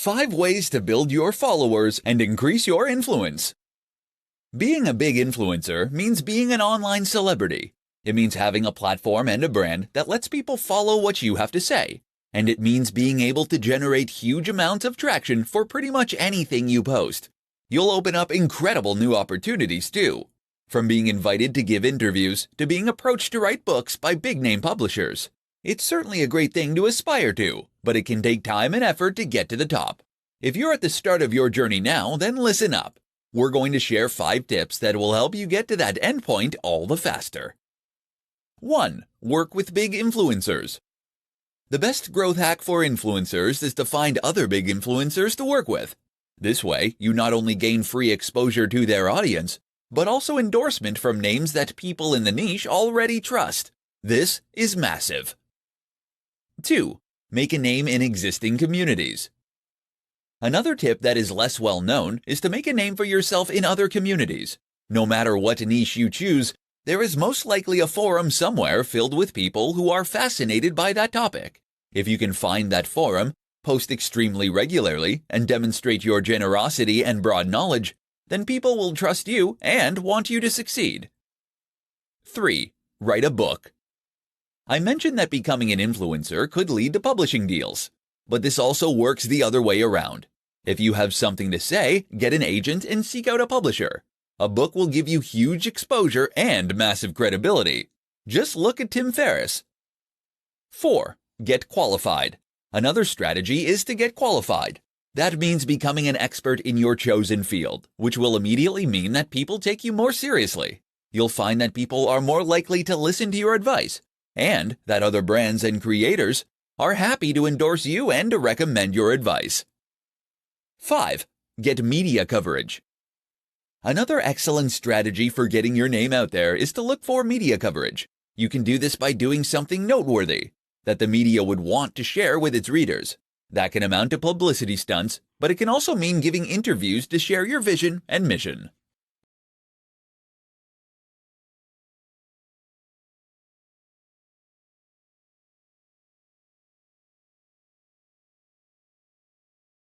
5 ways to build your followers and increase your influence. Being a big influencer means being an online celebrity. It means having a platform and a brand that lets people follow what you have to say. And it means being able to generate huge amounts of traction for pretty much anything you post. You'll open up incredible new opportunities too. From being invited to give interviews to being approached to write books by big-name publishers. It's certainly a great thing to aspire to, but it can take time and effort to get to the top. If you're at the start of your journey now, then listen up. We're going to share 5 tips that will help you get to that endpoint all the faster. 1. Work with big influencers. The best growth hack for influencers is to find other big influencers to work with. This way, you not only gain free exposure to their audience, but also endorsement from names that people in the niche already trust. This is massive. 2. Make a name in existing communities. Another tip that is less well known is to make a name for yourself in other communities. No matter what niche you choose, there is most likely a forum somewhere filled with people who are fascinated by that topic. If you can find that forum, post extremely regularly, and demonstrate your generosity and broad knowledge, then people will trust you and want you to succeed. 3. Write a book. I mentioned that becoming an influencer could lead to publishing deals, but this also works the other way around. If you have something to say, get an agent and seek out a publisher. A book will give you huge exposure and massive credibility. Just look at Tim Ferriss. 4. Get qualified. Another strategy is to get qualified. That means becoming an expert in your chosen field, which will immediately mean that people take you more seriously. You'll find that people are more likely to listen to your advice, and that other brands and creators are happy to endorse you and to recommend your advice. 5. Get media coverage. Another excellent strategy for getting your name out there is to look for media coverage. You can do this by doing something noteworthy that the media would want to share with its readers. That can amount to publicity stunts, but it can also mean giving interviews to share your vision and mission.